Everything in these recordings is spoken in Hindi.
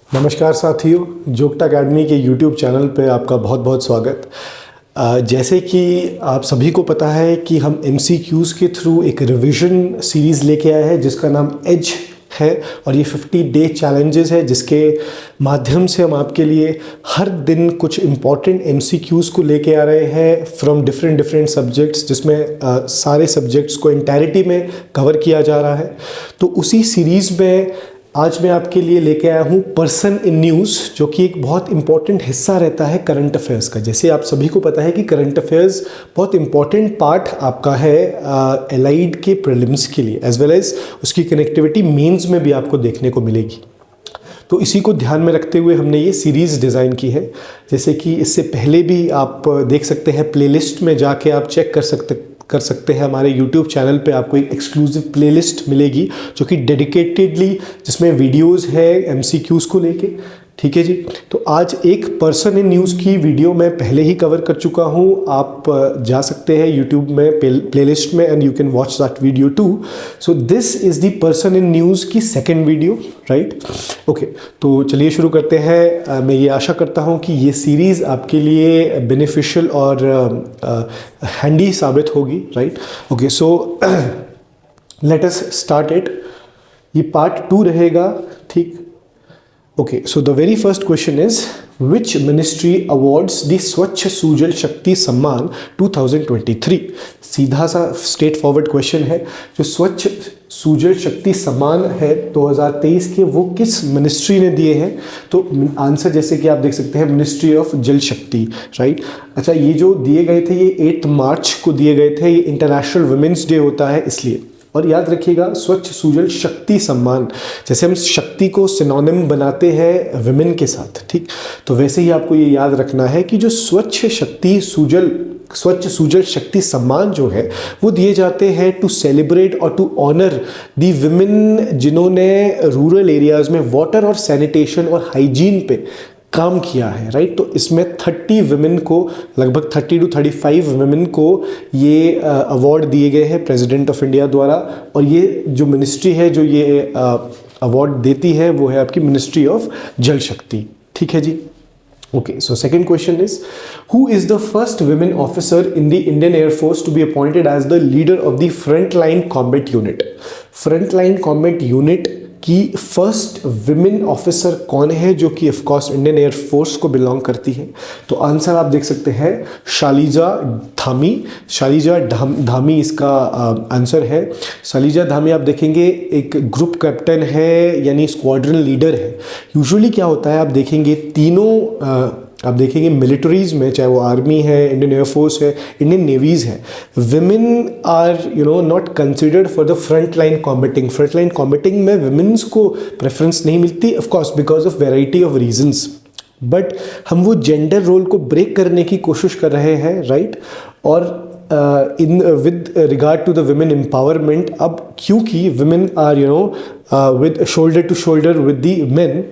नमस्कार साथियों, जोगटा अकेडमी के यूट्यूब चैनल पे आपका बहुत बहुत स्वागत। जैसे कि आप सभी को पता है कि हम MCQs के थ्रू एक रिवीजन सीरीज़ लेके आए हैं जिसका नाम एज है और ये 50 डे चैलेंजेस है जिसके माध्यम से हम आपके लिए हर दिन कुछ इम्पॉर्टेंट MCQs को लेके आ रहे हैं फ्रॉम डिफरेंट सब्जेक्ट्स, जिसमें सारे सब्जेक्ट्स को इंटायरिटी में कवर किया जा रहा है। तो उसी सीरीज़ में आज मैं आपके लिए लेके आया हूँ पर्सन इन न्यूज़, जो कि एक बहुत इंपॉर्टेंट हिस्सा रहता है करंट अफेयर्स का। जैसे आप सभी को पता है कि करंट अफेयर्स बहुत इंपॉर्टेंट पार्ट आपका है एलाइड के प्रीलिम्स के लिए, एज वेल एज उसकी कनेक्टिविटी मेंस में भी आपको देखने को मिलेगी। तो इसी को ध्यान में रखते हुए हमने ये सीरीज़ डिज़ाइन की है। जैसे कि इससे पहले भी आप देख सकते हैं, प्लेलिस्ट में जाके आप चेक कर सकते हैं। हमारे YouTube चैनल पे आपको एक एक्सक्लूसिव प्लेलिस्ट मिलेगी जो कि डेडिकेटेडली जिसमें वीडियोस है MCQs को लेके। ठीक है जी। तो आज एक पर्सन इन न्यूज़ की वीडियो मैं पहले ही कवर कर चुका हूँ। आप जा सकते हैं YouTube में प्लेलिस्ट में and you can watch that video too. So this is the person in news की सेकेंड वीडियो, राइट। ओके, तो चलिए शुरू करते हैं। मैं ये आशा करता हूँ कि ये सीरीज़ आपके लिए बेनिफिशियल और हैंडी साबित होगी, right. Okay, so let us start it. ये पार्ट 2 रहेगा, ठीक। Okay, so the very first question is, which ministry awards the स्वच्छ सुजल शक्ति सम्मान 2023? सीधा सा स्ट्रेट फॉरवर्ड क्वेश्चन है। जो स्वच्छ सुजल शक्ति सम्मान है 2023 के, वो किस मिनिस्ट्री ने दिए हैं? तो आंसर जैसे कि आप देख सकते हैं, मिनिस्ट्री ऑफ जल शक्ति, राइट। अच्छा, ये जो दिए गए थे ये 8 मार्च को दिए गए थे। ये इंटरनेशनल वुमेन्स डे होता है इसलिए। और याद रखिएगा, स्वच्छ सुजल शक्ति सम्मान, जैसे हम शक्ति को सिनोनिम बनाते हैं विमेन के साथ, ठीक, तो वैसे ही आपको ये याद रखना है कि जो स्वच्छ सुजल शक्ति सम्मान जो है वो दिए जाते हैं टू सेलिब्रेट और टू ऑनर दी विमेन जिन्होंने रूरल एरियाज़ में वाटर और सैनिटेशन और हाइजीन पे काम किया है, राइट। तो इसमें 30 विमेन को, लगभग 30 to 35 विमेन को ये अवार्ड दिए गए हैं प्रेसिडेंट ऑफ इंडिया द्वारा। और ये जो मिनिस्ट्री है जो ये अवार्ड देती है वो है आपकी मिनिस्ट्री ऑफ जल शक्ति, ठीक है जी। Okay, so second question is, who is the first women officer in the Indian Air Force to be appointed as the leader of the Frontline Combat Unit? Frontline Combat Unit की फर्स्ट विमेन ऑफिसर कौन है, जो कि of course Indian air force को बिलोंग करती है? तो आंसर आप देख सकते हैं, शालिजा धामी। शालिजा धामी इसका आंसर है। शालिजा धामी आप देखेंगे एक ग्रुप कैप्टन है, यानी स्क्वाड्रन लीडर है। यूजुअली क्या होता है, आप देखेंगे तीनों आप देखेंगे मिलिट्रीज़ में, चाहे वो आर्मी है, इंडियन एयरफोर्स है, इंडियन नेवीज़ है, women are not considered for the front line combating. Front line combating में विमेन्स को प्रेफरेंस नहीं मिलती, of course because of variety of reasons. But हम वो जेंडर रोल को ब्रेक करने की कोशिश कर रहे हैं, राइट। और in with regard to the women empowerment, अब क्योंकि women are with shoulder to shoulder with the men,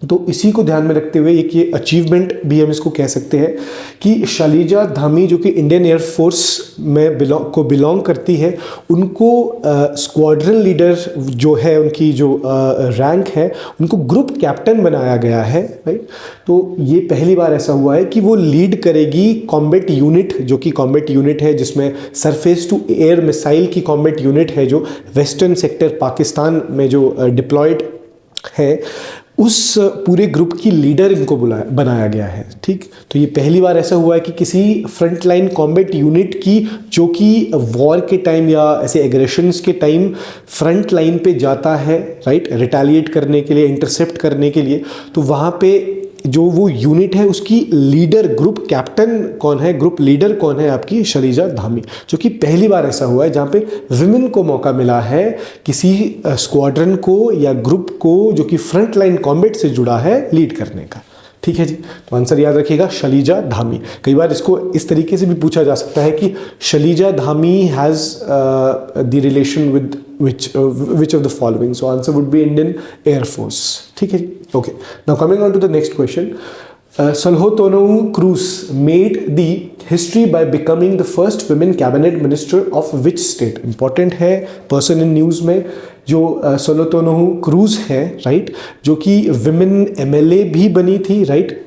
तो इसी को ध्यान में रखते हुए एक ये अचीवमेंट भी हम इसको कह सकते हैं कि शालिजा धामी जो कि इंडियन एयर फोर्स में बिलोंग करती है, उनको स्क्वाड्रन लीडर जो है, उनकी जो रैंक है, उनको ग्रुप कैप्टन बनाया गया है, राइट। तो ये पहली बार ऐसा हुआ है कि वो लीड करेगी कॉम्बैट यूनिट, जो कि कॉम्बैट यूनिट है जिसमें सरफेस टू एयर मिसाइल की कॉम्बैट यूनिट है जो वेस्टर्न सेक्टर पाकिस्तान में जो डिप्लॉयड है, उस पूरे ग्रुप की लीडर इनको बनाया गया है, ठीक। तो ये पहली बार ऐसा हुआ है कि किसी फ्रंट लाइन कॉम्बैट यूनिट की, जो कि वॉर के टाइम या ऐसे एग्रेशंस के टाइम फ्रंट लाइन पे जाता है, राइट, रिटेलिएट करने के लिए, इंटरसेप्ट करने के लिए, तो वहाँ पे जो वो यूनिट है उसकी लीडर, ग्रुप कैप्टन कौन है, ग्रुप लीडर कौन है? आपकी शालिजा धामी, जो कि पहली बार ऐसा हुआ है जहाँ पे विमेन को मौका मिला है किसी स्क्वाड्रन को या ग्रुप को जो कि फ्रंट लाइन कॉम्बैट से जुड़ा है, लीड करने का, ठीक है जी। तो आंसर याद रखिएगा, शालिजा धामी। कई बार इसको इस तरीके से भी पूछा जा सकता है कि Shalija Dhami has the relation with which of the following? So answer would be Indian Air Force, ठीक है जी। Okay, now coming on to the next question. Salhotonou Cruz made the history by becoming the first women cabinet minister of which state? Important है पर्सन इन न्यूज़ में जो सोलोटोनोहू क्रूज है, राइट, जो कि विमेन एमएलए भी बनी थी, राइट।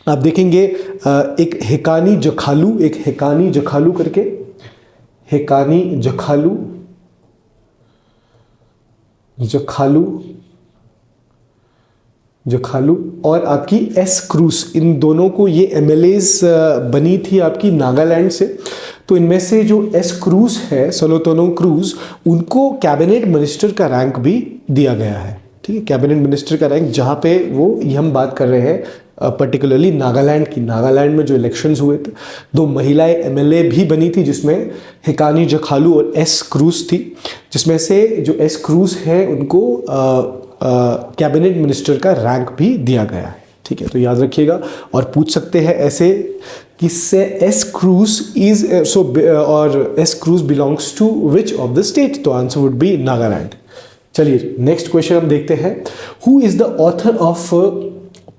आप देखेंगे एक हेकानी जखालू करके, हेकानी जखालू और आपकी एस क्रूज, इन दोनों को ये एमएलएज बनी थी आपकी नागालैंड से। तो इनमें से जो एस क्रूज है, सोलोटोनो क्रूज, उनको कैबिनेट मिनिस्टर का रैंक भी दिया गया है, ठीक है, कैबिनेट मिनिस्टर का रैंक, जहाँ पे वो, ये हम बात कर रहे हैं पर्टिकुलरली नागालैंड की। नागालैंड में जो इलेक्शंस हुए थे, 2 महिलाएं एमएलए भी बनी थी, जिसमें हिकानी जखालू और एस क्रूज थी, जिसमें से जो एस क्रूज है उनको कैबिनेट मिनिस्टर का रैंक भी दिया गया है, ठीक है। तो याद रखिएगा, और पूछ सकते हैं ऐसे किससे एस क्रूज इज और S Cruz belongs to which of the state, तो आंसर वुड बी नागालैंड। चलिए नेक्स्ट क्वेश्चन हम देखते हैं। Who is the author of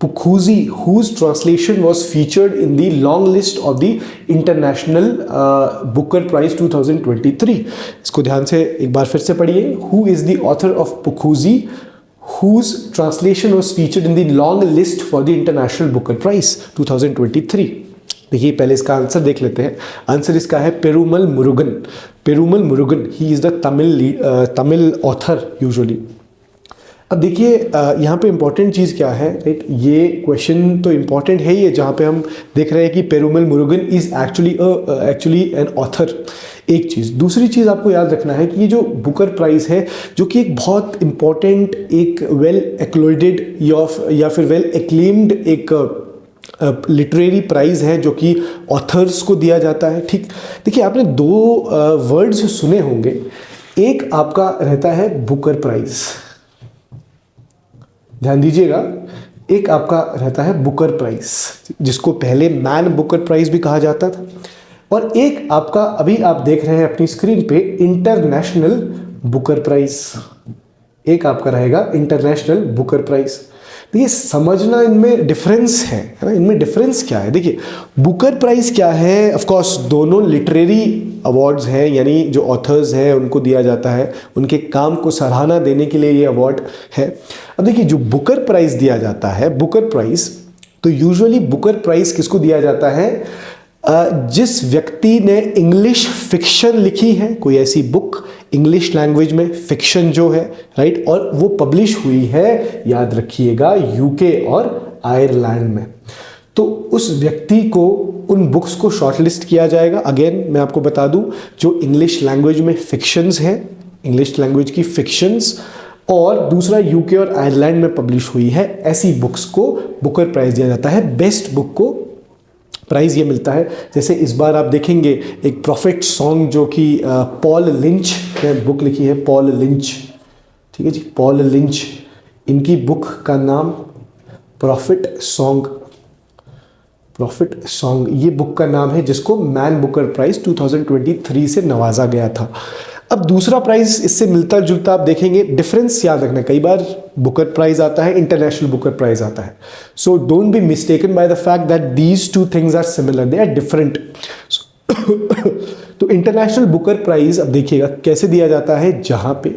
Pukuzi, whose translation was featured in the long list of the International Booker Prize 2023? इसको ध्यान से एक बार फिर से पढ़िए। Who is the author of Pukuzi, whose translation was featured in the long list for the International Booker Prize 2023? देखिए पहले इसका आंसर देख लेते हैं। आंसर इसका है Perumal Murugan. He is the Tamil author usually. अब देखिए यहाँ पे इंपॉर्टेंट चीज़ क्या है, राइट, ये क्वेश्चन तो इंपॉर्टेंट है ही है, जहाँ पे हम देख रहे हैं कि Perumal Murugan is actually an author. एक चीज़, दूसरी चीज़ आपको याद रखना है कि ये जो बुकर प्राइज़ है, जो कि एक बहुत इंपॉर्टेंट, एक वेल एक्लोडेड या फिर वेल एक्लेम्ड एक लिटरेरी प्राइज़ है, जो कि ऑथर्स को दिया जाता है, ठीक। देखिए आपने 2 वर्ड्स सुने होंगे, एक आपका रहता है बुकर प्राइज़, ध्यान दीजिएगा, एक आपका रहता है बुकर प्राइज, जिसको पहले मैन बुकर प्राइज भी कहा जाता था, और एक आपका अभी आप देख रहे हैं अपनी स्क्रीन पे इंटरनेशनल बुकर प्राइज, एक आपका रहेगा इंटरनेशनल बुकर प्राइज। देखिए समझना इनमें डिफरेंस है ना, इनमें डिफरेंस क्या है। देखिए बुकर प्राइज क्या है, ऑफ कोर्स दोनों लिटरेरी अवार्ड्स हैं, यानी जो ऑथर्स हैं उनको दिया जाता है, उनके काम को सराहना देने के लिए ये अवार्ड है। अब देखिए जो बुकर प्राइज दिया जाता है, बुकर प्राइज, तो यूजुअली बुकर प्राइज किसको दिया जाता है, जिस व्यक्ति ने इंग्लिश फिक्शन लिखी है, कोई ऐसी बुक इंग्लिश लैंग्वेज में फिक्शन जो है, राइट, और वो पब्लिश हुई है, याद रखिएगा, यूके और आयरलैंड में, तो उस व्यक्ति को, उन बुक्स को शॉर्टलिस्ट किया जाएगा। अगेन मैं आपको बता दूं, जो इंग्लिश लैंग्वेज में फिक्शंस हैं, इंग्लिश लैंग्वेज की फिक्शंस, और दूसरा यूके और आयरलैंड में पब्लिश हुई है, ऐसी बुक्स को बुकर प्राइज दिया जाता है। बेस्ट बुक को प्राइज़ ये मिलता है। जैसे इस बार आप देखेंगे एक प्रॉफिट सॉन्ग, जो कि पॉल लिंच ने बुक लिखी है, पॉल लिंच, ठीक है जी, पॉल लिंच, इनकी बुक का नाम प्रॉफिट सॉन्ग, ये बुक का नाम है, जिसको मैन बुकर प्राइज 2023 से नवाजा गया था। अब दूसरा प्राइज इससे मिलता जुलता आप देखेंगे, डिफरेंस याद रखना, कई बार बुकर प्राइज आता है, इंटरनेशनल बुकर प्राइज आता है, so don't be mistaken by the fact that these 2 things are similar, they are different. तो इंटरनेशनल बुकर प्राइज अब देखिएगा कैसे दिया जाता है, जहां पे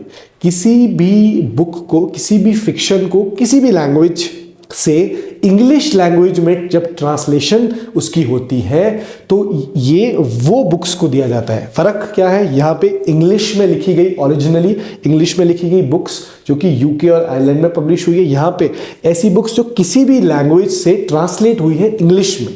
किसी भी बुक को, किसी भी फिक्शन को, किसी भी लैंग्वेज से इंग्लिश लैंग्वेज में जब ट्रांसलेशन उसकी होती है, तो ये वो बुक्स को दिया जाता है। फर्क क्या है, यहाँ पे इंग्लिश में लिखी गई, ओरिजिनली इंग्लिश में लिखी गई बुक्स जो कि यूके और आयरलैंड में पब्लिश हुई है, यहाँ पे ऐसी बुक्स जो किसी भी लैंग्वेज से ट्रांसलेट हुई है इंग्लिश में,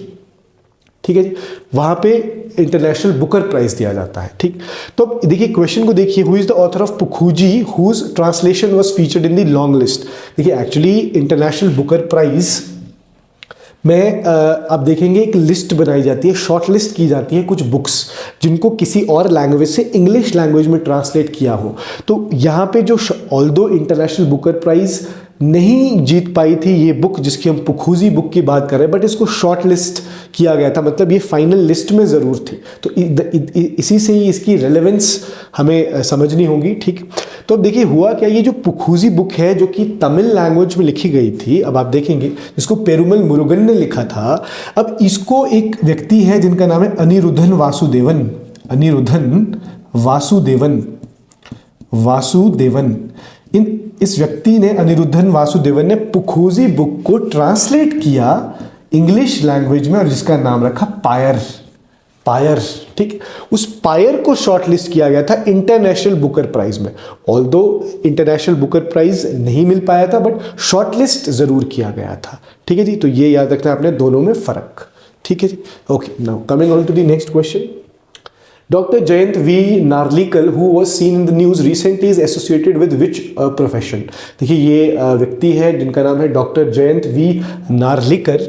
ठीक है जी, वहां पे इंटरनेशनल बुकर प्राइज दिया जाता है, ठीक। तो देखिए क्वेश्चन को देखिए, who is the author of Pookkuzhi whose translation was featured in the long list. देखिए एक्चुअली इंटरनेशनल बुकर प्राइज में आप देखेंगे एक लिस्ट बनाई जाती है, शॉर्ट लिस्ट की जाती है कुछ बुक्स जिनको किसी और लैंग्वेज से इंग्लिश लैंग्वेज में ट्रांसलेट किया हो। तो यहाँ पे जो ऑल्दो इंटरनेशनल बुकर प्राइज नहीं जीत पाई थी ये बुक, जिसकी हम पुखुजी बुक की बात कर रहे हैं, बट इसको शॉर्ट लिस्ट किया गया था, मतलब ये फाइनल लिस्ट में ज़रूर थी। तो इसी से ही इसकी रेलेवेंस हमें समझनी होगी, ठीक। तो अब देखिए हुआ क्या, ये जो पुखुजी बुक है जो कि तमिल लैंग्वेज में लिखी गई थी, अब आप देखेंगे जिसको पेरुमल मुरुगन ने लिखा था, अब इसको एक व्यक्ति है जिनका नाम है अनिरुद्धन वासुदेवन, वासुदेवन, इस व्यक्ति ने, अनिरुद्धन वासुदेवन ने पुखोजी बुक को ट्रांसलेट किया इंग्लिश लैंग्वेज में और जिसका नाम रखा पायर। पायर, ठीक। उस पायर को शॉर्टलिस्ट किया गया था इंटरनेशनल बुकर प्राइज में। ऑल्दो इंटरनेशनल बुकर प्राइज नहीं मिल पाया था, बट शॉर्टलिस्ट जरूर किया गया था, ठीक है जी। तो ये याद रखना आपने, दोनों में फर्क, ठीक है जी। Okay, now coming on to the next question. Dr. Jayant V. Narlikar, who was seen in the news recently, is associated with which profession? देखिए, ये व्यक्ति है जिनका नाम है डॉक्टर जयंत वी नार्लिकर।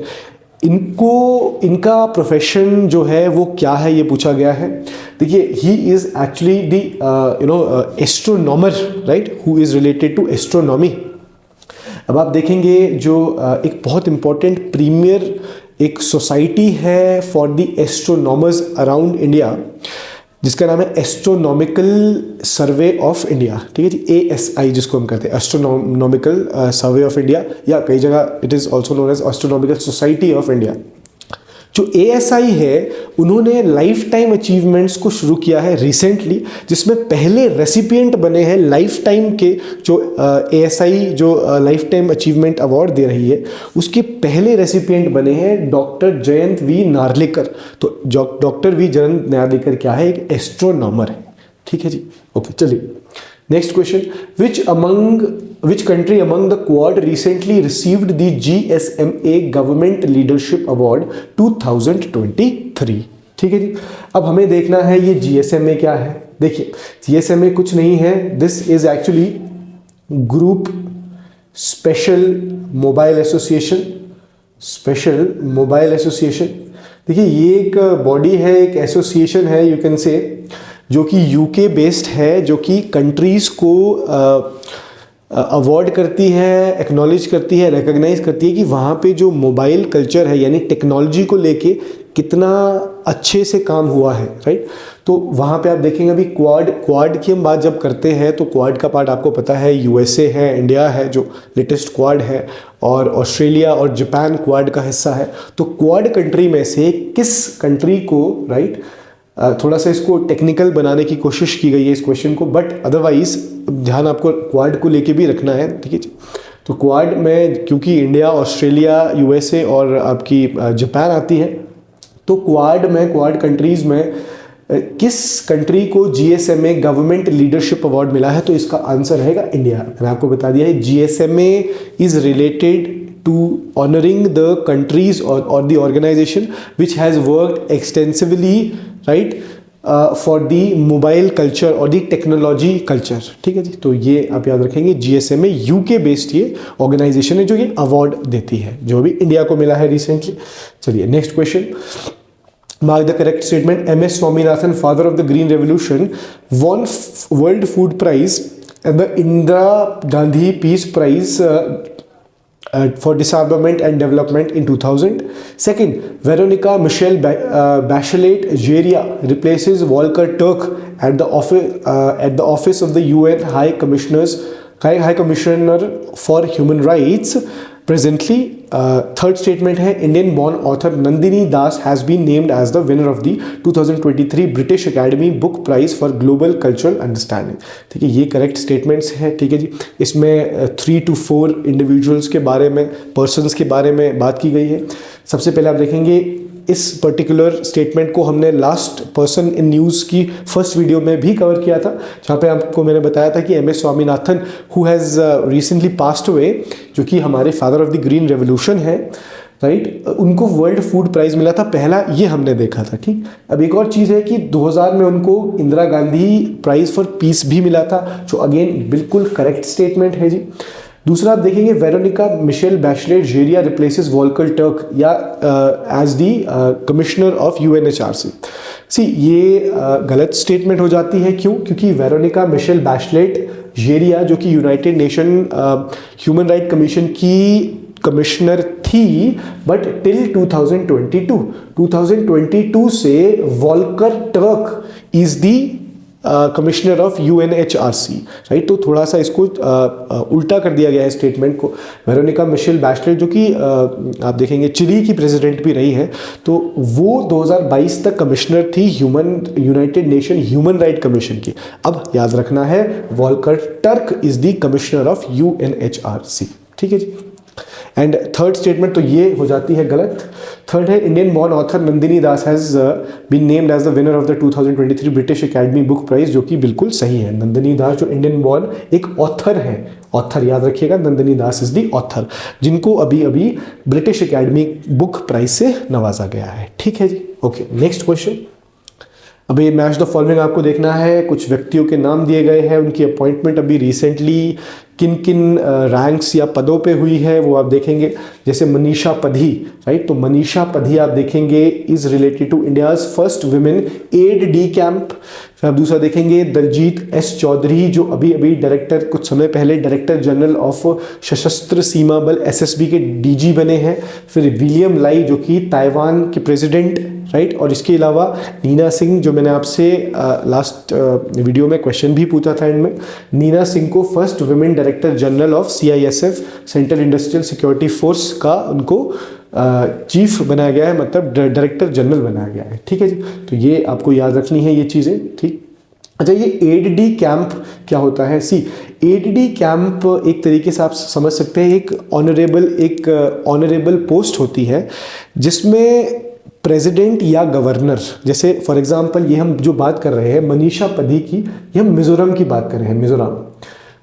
इनका प्रोफेशन जो है वो क्या है, ये पूछा गया है। देखिए, he is actually the astronomer, right, who is related to astronomy. अब आप देखेंगे जो एक बहुत इंपॉर्टेंट प्रीमियर एक सोसाइटी है for the astronomers around India, जिसका नाम है एस्ट्रोनॉमिकल सर्वे ऑफ इंडिया, ठीक है जी, ASI जिसको हम कहते हैं, एस्ट्रोनॉमिकल सर्वे ऑफ इंडिया, या कई जगह it is also known as Astronomical Society of India. जो ASI है, उन्होंने लाइफ टाइम अचीवमेंट्स को शुरू किया है रिसेंटली, जिसमें पहले रेसिपिएंट बने हैं लाइफ टाइम के, जो ASI जो लाइफ टाइम अचीवमेंट अवार्ड दे रही है, उसके पहले रेसिपिएंट बने हैं डॉक्टर जयंत वी नार्लिकर। तो डॉक्टर वी जयंत नार्लिकर क्या है, एक एस्ट्रोनॉमर है, ठीक है जी। ओके, चलिए next question. Which country among the Quad recently received the GSMA Government Leadership Award 2023? ठीक है जी। अब हमें देखना है ये GSMA क्या है। देखिए, GSMA कुछ नहीं है, this is actually group special mobile association, special mobile association. देखिए, ये एक बॉडी है, एक एसोसिएशन है, यू कैन से, जो कि UK बेस्ड है, जो कि कंट्रीज को अवॉर्ड करती है, एक्नॉलेज करती है, रिकॉग्नाइज करती है कि वहाँ पे जो मोबाइल कल्चर है, यानी टेक्नोलॉजी को लेके कितना अच्छे से काम हुआ है, राइट। तो वहाँ पे आप देखेंगे अभी क्वाड की हम बात जब करते हैं, तो क्वाड का पार्ट आपको पता है USA है, इंडिया है जो लेटेस्ट क्वाड है, और ऑस्ट्रेलिया और जापान क्वाड का हिस्सा है। तो क्वाड कंट्री में से किस कंट्री को, राइट, थोड़ा सा इसको टेक्निकल बनाने की कोशिश की गई है इस क्वेश्चन को, बट अदरवाइज ध्यान आपको क्वाड को लेके भी रखना है, ठीक है। तो क्वाड में क्योंकि इंडिया, ऑस्ट्रेलिया, USA और आपकी जापान आती है, तो क्वाड कंट्रीज़ में किस कंट्री को GSMA गवर्नमेंट लीडरशिप अवार्ड मिला है, तो इसका आंसर रहेगा इंडिया। मैंने आपको बता दिया है, GSMA is related to honoring the countries or the organization which has worked extensively, right, for the mobile culture or the technology culture, ठीक है जी। तो ये आप याद रखेंगे, GSMA UK बेस्ड ये ऑर्गेनाइजेशन है जो ये अवार्ड देती है, जो भी इंडिया को मिला है रिसेंटली। चलिए next question. Mark the correct statement. MS Swaminathan, father of the Green Revolution, won World Food Prize and the Indira Gandhi Peace Prize for disarmament and development in 2000. Second, Veronica Michelle Bachelet Jeria replaces Volker Turk at the office of the UN High Commissioner for Human Rights. Presently, third statement है, Indian born author Nandini Das has been named as the winner of the 2023 British Academy Book Prize for Global Cultural Understanding. ठीक है, ये करेक्ट स्टेटमेंट्स हैं, ठीक है जी। इसमें 3 to 4 इंडिविजुअल्स के बारे में, पर्सनस के बारे में बात की गई है। सबसे पहले आप देखेंगे इस पर्टिकुलर स्टेटमेंट को हमने लास्ट पर्सन इन न्यूज़ की फर्स्ट वीडियो में भी कवर किया था, जहाँ पे आपको मैंने बताया था कि MS Swaminathan who has recently passed away, जो कि हमारे father of the green revolution है, राइट, उनको वर्ल्ड फूड प्राइज़ मिला था पहला, ये हमने देखा था, ठीक। अब एक और चीज़ है कि 2000 में उनको Indira Gandhi prize for piece भी मिला था, जो अगेन बिल्कुल करेक्ट स्टेटमेंट है जी। दूसरा आप देखेंगे, Veronica Michelle Bachelet Jeria replaces Volker Turk या as the commissioner of UNHRC। C ये गलत स्टेटमेंट हो जाती है, क्यों? क्योंकि वेरोनिका मिशेल बैचलेट जेरिया जो कि United Nation Human Right Commission की कमिश्नर थी, बट टिल 2022 से Volker Turk is the commissioner of UNHRC, right. तो थोड़ा सा इसको उल्टा कर दिया गया है स्टेटमेंट को। वेरोनिका मिशेल बैचलेट जो कि आप देखेंगे चिली की प्रेसिडेंट भी रही है, तो वो 2022 तक कमिश्नर थी United Nation Human Right Commission की। अब याद रखना है Volker Turk is the commissioner of UNHRC, ठीक है जी। एंड थर्ड स्टेटमेंट तो ये हो जाती है गलत। थर्ड है Indian born author Nandini Das has been named as the winner of the 2023 British Academy Book Prize, जो कि बिल्कुल सही है। नंदिनी दास जो इंडियन बॉर्न एक ऑथर है, ऑथर याद रखिएगा, Nandini Das is the author, जिनको अभी अभी ब्रिटिश एकेडमी बुक प्राइज से नवाजा गया है, ठीक है जी। Okay, next question. अब ये मैच द फॉलोइंग आपको देखना है। कुछ व्यक्तियों के नाम दिए गए हैं, उनकी अपॉइंटमेंट अभी रिसेंटली किन किन रैंक्स या पदों पे हुई है वो आप देखेंगे। जैसे मनीषा पधी, राइट, तो मनीषा पधी आप देखेंगे is related to India's first women aide de camp. फिर आप दूसरा देखेंगे दलजीत एस चौधरी, जो अभी अभी डायरेक्टर, कुछ समय पहले डायरेक्टर जनरल ऑफ सशस्त्र सीमा बल SSB के DG बने हैं। फिर विलियम लाई जो कि ताइवान के प्रेसिडेंट, राइट। और इसके अलावा नीना सिंह, जो मैंने आपसे लास्ट वीडियो में क्वेश्चन भी पूछा था एंड में, नीना सिंह को first women director general of CISF central industrial security force का उनको चीफ बनाया गया है, मतलब डायरेक्टर जनरल बनाया गया है, ठीक है जी। तो ये आपको याद रखनी है ये चीज़ें, ठीक। अच्छा, ये ADD कैंप क्या होता है? ADD कैंप एक तरीके से आप समझ सकते हैं एक ऑनरेबल पोस्ट होती है जिसमें प्रेसिडेंट या गवर्नर, जैसे फॉर एग्जांपल ये हम जो बात कर रहे हैं मनीषा पधी की, ये हम मिजोरम की बात कर रहे हैं। मिजोरम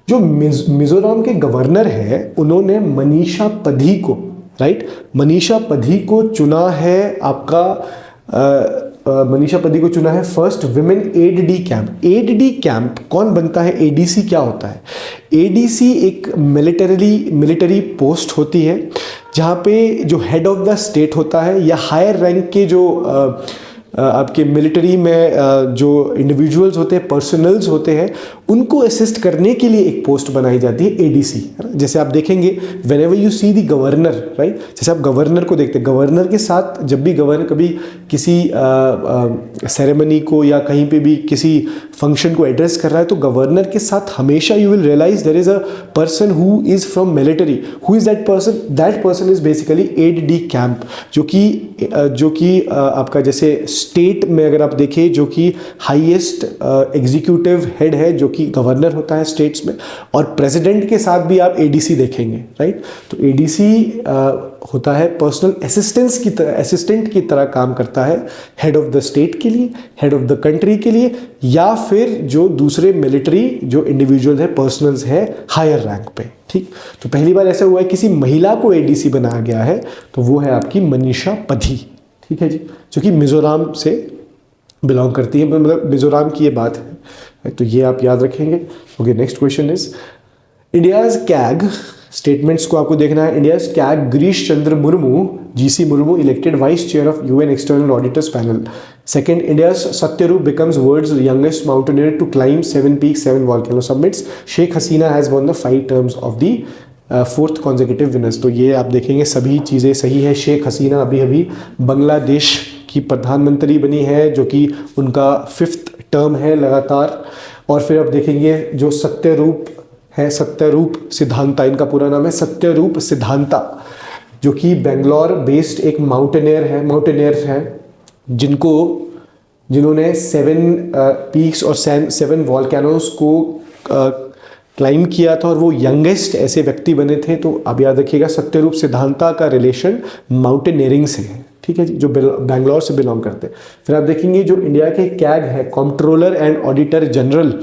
जो मिजोरम के गवर्नर है, उन्होंने मनीषा पधी को, राइट, मनीषा पधी को चुना है आपका मनीषा पधी को चुना है first women ADD camp. ADD camp कौन बनता है? ADC क्या होता है? ADC एक मिलिटरी पोस्ट होती है जहाँ पे जो हेड ऑफ द स्टेट होता है या हायर रैंक के जो आपके मिलिट्री में जो इंडिविजुअल्स होते हैं, पर्सनल्स होते हैं, उनको असिस्ट करने के लिए एक पोस्ट बनाई जाती है ADC। जैसे आप देखेंगे whenever you see the governor, right, जैसे आप गवर्नर को देखते हैं, गवर्नर के साथ जब भी गवर्नर कभी किसी सेरेमनी को या कहीं पे भी किसी फंक्शन को एड्रेस कर रहा है, तो गवर्नर के साथ हमेशा you will realise there is a person who is from military. Who is that person? That person is basically ADD camp, जो कि आपका जैसे स्टेट में अगर आप देखें, जो कि हाईएस्ट एग्जीक्यूटिव हेड है, जो कि गवर्नर होता है स्टेट्स में, और प्रेसिडेंट के साथ भी आप ADC देखेंगे, राइट। तो ADC होता है पर्सनल असिस्टेंट की तरह काम करता है हेड ऑफ द स्टेट के लिए, हेड ऑफ द कंट्री के लिए, या फिर जो दूसरे मिलिट्री जो इंडिविजुअल है, पर्सनल्स है हायर रैंक पे, ठीक। तो पहली बार ऐसा हुआ है किसी महिला को ADC बनाया गया है, तो वो है आपकी मनीषा पधी, ठीक है जी, जो कि मिजोरम से बिलोंग करती है, मतलब मिजोरम की ये बात है, तो ये आप याद रखेंगे। Okay, next question is India's CAG statements को आपको देखना है। India's CAG Girish Chandra Murmu, GC Murmu elected vice chair of UN external auditors panel. Second, India's Satyarup becomes world's youngest mountaineer to climb 7 peaks, 7 volcano summits. Sheikh Hasina has won the 5 terms of the fourth consecutive winners. तो ये आप देखेंगे सभी चीज़ें सही है। शेख हसीना अभी अभी बांग्लादेश की प्रधानमंत्री बनी है, जो कि उनका 5th टर्म है लगातार। और फिर आप देखेंगे जो सत्यरूप है, सत्यरूप सिद्धांता, इनका पूरा नाम है सत्यरूप सिद्धांता, जो कि बेंगलोर बेस्ड एक माउंटेनियर है, जिन्होंने 7 पीक्स और 7 वॉल्केनोस को क्लाइम किया था, और वो यंगेस्ट ऐसे व्यक्ति बने थे। तो आप याद रखिएगा सत्यरूप सिद्धांता का रिलेशन माउंटेनियरिंग से है, ठीक है जी, जो बेंगलोर से बिलोंग करते हैं। फिर आप देखेंगे जो इंडिया के कैग है, कंट्रोलर एंड ऑडिटर जनरल,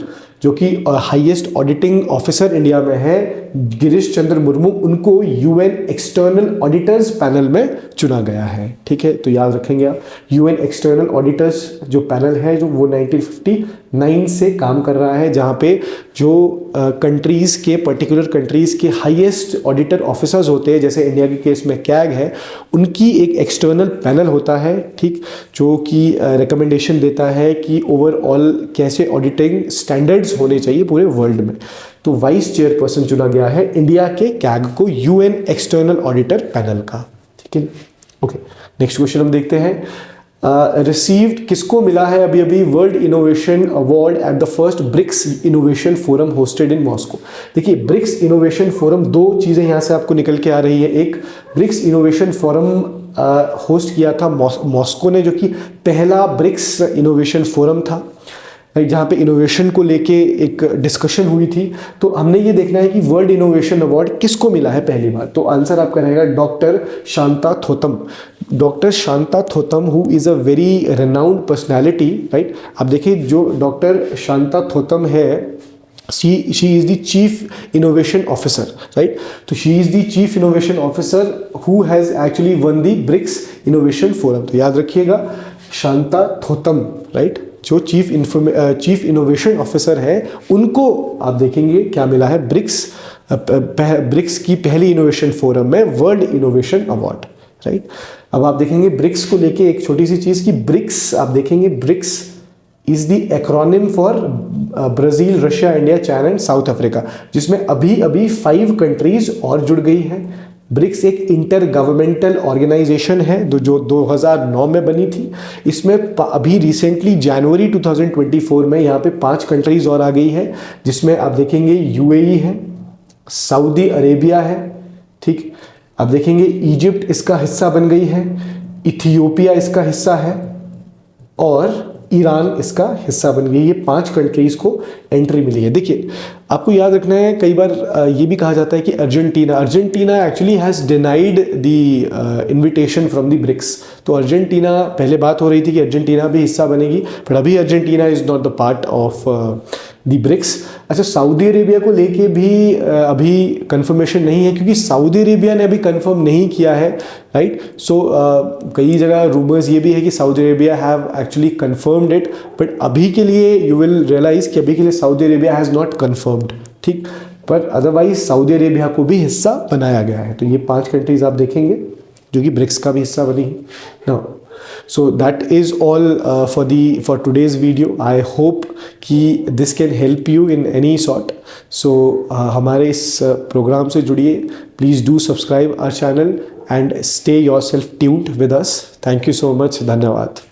जो कि हाईएस्ट ऑडिटिंग ऑफिसर इंडिया में है, गिरीश चंद्र मुर्मू, उनको UN एक्सटर्नल ऑडिटर्स पैनल में चुना गया है, ठीक है। तो याद रखेंगे आप UN एक्सटर्नल ऑडिटर्स जो पैनल है, जो वो 1959 से काम कर रहा है, जहाँ पे जो कंट्रीज़ के पर्टिकुलर कंट्रीज़ के हाईएस्ट ऑडिटर ऑफिसर्स होते हैं, जैसे इंडिया के केस में कैग है, उनकी एक एक्सटर्नल पैनल होता है, ठीक, जो कि रिकमेंडेशन देता है कि ओवरऑल कैसे ऑडिटिंग स्टैंडर्ड्स होने चाहिए पूरे वर्ल्ड में। तो वाइस चेयरपर्सन चुना गया है इंडिया के कैग को UN एक्सटर्नल ऑडिटर पैनल का, ठीक है। ओके, नेक्स्ट क्वेश्चन हम देखते हैं। रिसीव्ड, किसको मिला है अभी अभी world innovation award at the first BRICS innovation forum hosted in Moscow. देखिए ब्रिक्स इनोवेशन फोरम, दो चीज़ें यहाँ से आपको निकल के आ रही है। एक, ब्रिक्स इनोवेशन फोरम होस्ट किया था मॉस्को ने, जो कि पहला ब्रिक्स इनोवेशन फोरम था जहाँ पे इनोवेशन को लेके एक डिस्कशन हुई थी। तो हमने ये देखना है कि वर्ल्ड इनोवेशन अवार्ड किसको मिला है पहली बार। तो आंसर आपका रहेगा doctor Shanta Thotham. Doctor Shanta Thotham who is a very renowned personality, right. आप देखिए जो डॉक्टर शांता थोथम है, she is the chief innovation officer, right? So she is the chief innovation officer who has actually won the BRICS innovation forum। तो याद रखिएगा शांता थोथम, राइट, जो चीफ इनोवेशन ऑफिसर है, उनको आप देखेंगे क्या मिला है, ब्रिक्स की पहली इनोवेशन फोरम में वर्ल्ड इनोवेशन अवार्ड, राइट। अब आप देखेंगे ब्रिक्स को लेके एक छोटी सी चीज़ की ब्रिक्स, आप देखेंगे BRICS is the acronym for Brazil, Russia, India, China and South Africa, जिसमें अभी अभी 5 कंट्रीज और जुड़ गई हैं। ब्रिक्स एक इंटर गवर्नमेंटल ऑर्गेनाइजेशन है जो 2009 में बनी थी। इसमें अभी रिसेंटली जनवरी 2024 में यहाँ पे 5 कंट्रीज और आ गई है, जिसमें आप देखेंगे यूएई है, सऊदी अरेबिया है, ठीक, आप देखेंगे इजिप्ट इसका हिस्सा बन गई है, इथियोपिया इसका हिस्सा है और ईरान इसका हिस्सा बन गई। ये 5 कंट्रीज़ को एंट्री मिली है। देखिए आपको याद रखना है, कई बार ये भी कहा जाता है कि Argentina actually has denied the invitation from the BRICS. तो अर्जेंटीना, पहले बात हो रही थी कि अर्जेंटीना भी हिस्सा बनेगी, बट अभी Argentina is not the part of the BRICS. अच्छा, सऊदी अरेबिया को लेके भी अभी कंफर्मेशन नहीं है, क्योंकि सऊदी अरेबिया ने अभी कंफर्म नहीं किया है, राइट। सो कई जगह रूमर्स ये भी है कि Saudi Arabia have actually confirmed it, but अभी के लिए यू विल रियलाइज कि अभी के लिए Saudi Arabia has not confirmed, ठीक, पर अदरवाइज सऊदी अरेबिया को भी हिस्सा बनाया गया है। तो ये 5 कंट्रीज आप देखेंगे जो कि ब्रिक्स का भी हिस्सा बनी है ना। So that is all for today's video. I hope कि this can help you in any sort. So हमारे इस प्रोग्राम से जुड़िए, please do subscribe our channel and stay yourself tuned with us. Thank you so much. धन्यवाद।